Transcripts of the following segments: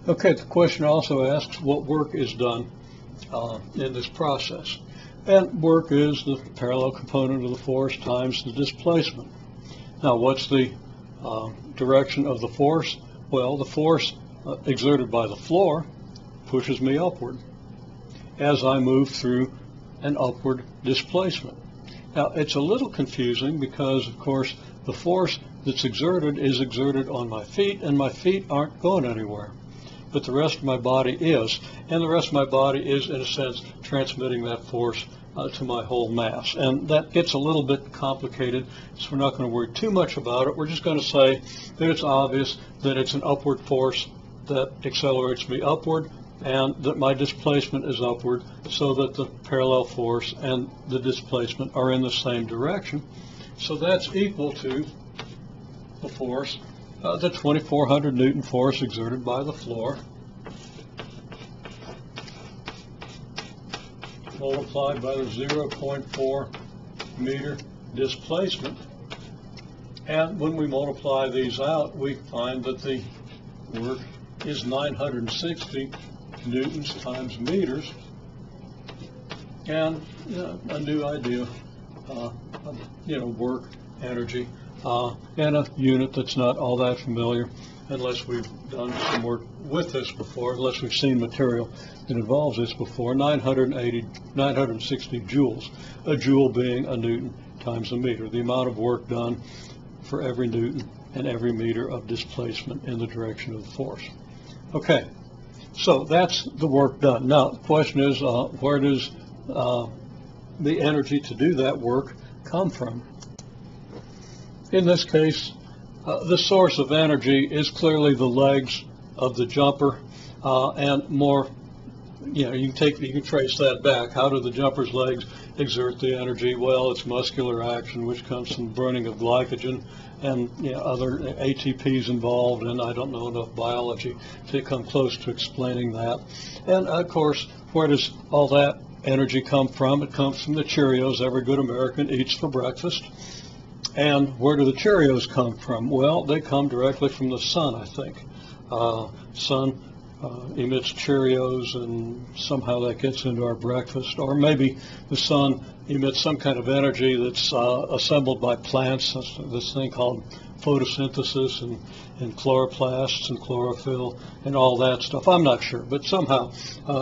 Okay, the question also asks what work is done in this process. And work is the parallel component of the force times the displacement. Now, what's the direction of the force? Well, the force exerted by the floor pushes me upward as I move through an upward displacement. Now, it's a little confusing because, of course, the force that's exerted is exerted on my feet, and my feet aren't going anywhere. But the rest of my body is, and the rest of my body is, in a sense, transmitting that force to my whole mass. And that gets a little bit complicated, so we're not going to worry too much about it. We're just going to say that it's obvious that it's an upward force that accelerates me upward, and that my displacement is upward, so that the parallel force and the displacement are in the same direction. So that's equal to the force, the 2,400 Newton force exerted by the floor, multiplied by the 0.4 meter displacement. And when we multiply these out, we find that the work is 960 newtons times meters, and a new idea of work, energy, and a unit that's not all that familiar unless we've done some work with this before, unless we've seen material that involves this before. 960 joules, a joule being a newton times a meter, the amount of work done for every newton and every meter of displacement in the direction of the force. Okay, so that's the work done. Now, the question is, where does the energy to do that work come from? In this case, the source of energy is clearly the legs of the jumper, and more, you can trace that back. How do the jumper's legs exert the energy? Well, it's muscular action, which comes from burning of glycogen and other ATPs involved, and I don't know enough biology to come close to explaining that. And of course, where does all that energy come from? It comes from the Cheerios every good American eats for breakfast. And where do the Cheerios come from? Well, they come directly from the sun, I think. Sun emits Cheerios, and somehow that gets into our breakfast. Or maybe the sun emits some kind of energy that's assembled by plants, this thing called photosynthesis and chloroplasts and chlorophyll and all that stuff. I'm not sure, but somehow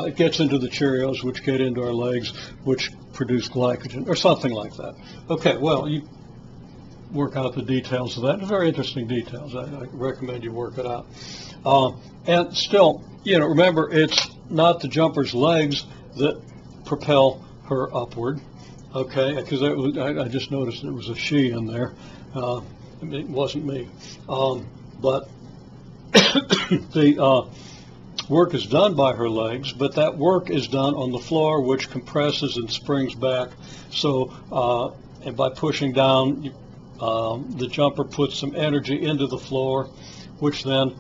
it gets into the Cheerios, which get into our legs, which produce glycogen, or something like that. Okay, well, you work out the details of that. They're very interesting details. I recommend you work it out. And still, remember, it's not the jumper's legs that propel her upward, okay? Because I just noticed there was a she in there. It wasn't me. But the work is done by her legs, but that work is done on the floor, which compresses and springs back. So, and by pushing down, the jumper puts some energy into the floor, which then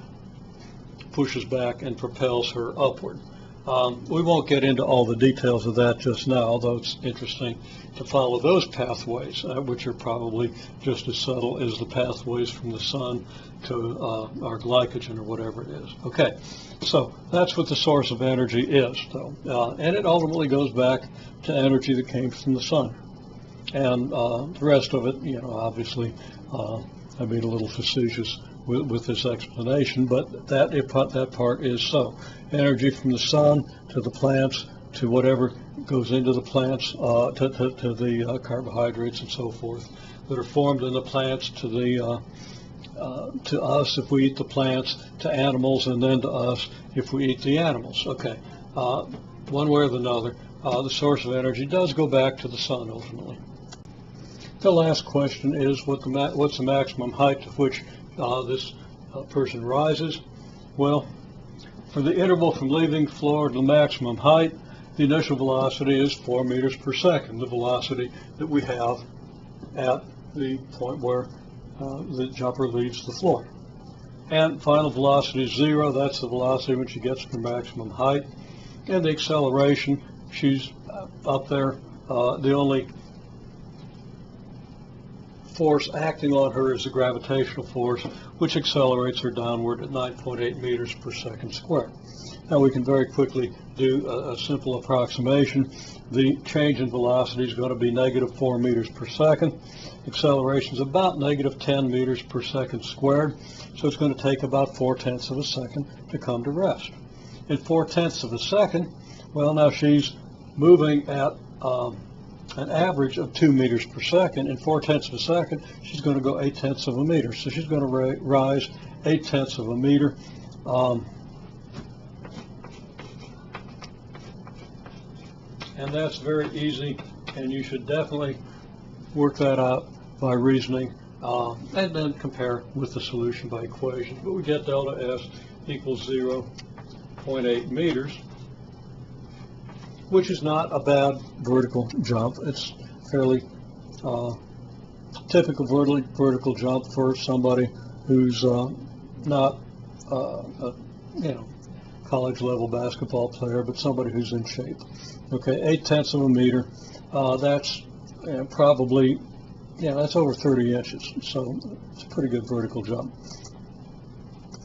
pushes back and propels her upward. We won't get into all the details of that just now, although it's interesting to follow those pathways, which are probably just as subtle as the pathways from the sun to our glycogen or whatever it is. Okay, so that's what the source of energy is, though. And it ultimately goes back to energy that came from the sun. And the rest of it, obviously, I made a little facetious with this explanation, but that part is so. Energy from the sun to the plants to whatever goes into the plants, to the carbohydrates and so forth that are formed in the plants, to us if we eat the plants, to animals, and then to us if we eat the animals. Okay, one way or another, the source of energy does go back to the sun ultimately. The last question is what's the maximum height to which this person rises? Well, for the interval from leaving the floor to the maximum height, the initial velocity is 4 meters per second, the velocity that we have at the point where the jumper leaves the floor. And final velocity is 0. That's the velocity when she gets to maximum height. And the acceleration, she's up there. The only force acting on her is the gravitational force, which accelerates her downward at 9.8 meters per second squared. Now we can very quickly do a simple approximation. The change in velocity is going to be negative 4 meters per second. Acceleration is about negative 10 meters per second squared, so it's going to take about 4/10 of a second to come to rest. In 4/10 of a second, well, now she's moving at an average of 2 meters per second. In 4/10 of a second, she's going to go 8/10 of a meter. So she's going to rise 8/10 of a meter. And that's very easy, and you should definitely work that out by reasoning, and then compare with the solution by equation. But we get delta S equals 0.8 meters, which is not a bad vertical jump. It's fairly typical vertical jump for somebody who's not a college level basketball player, but somebody who's in shape. Okay, 8/10 of a meter. That's probably, that's over 30 inches. So it's a pretty good vertical jump.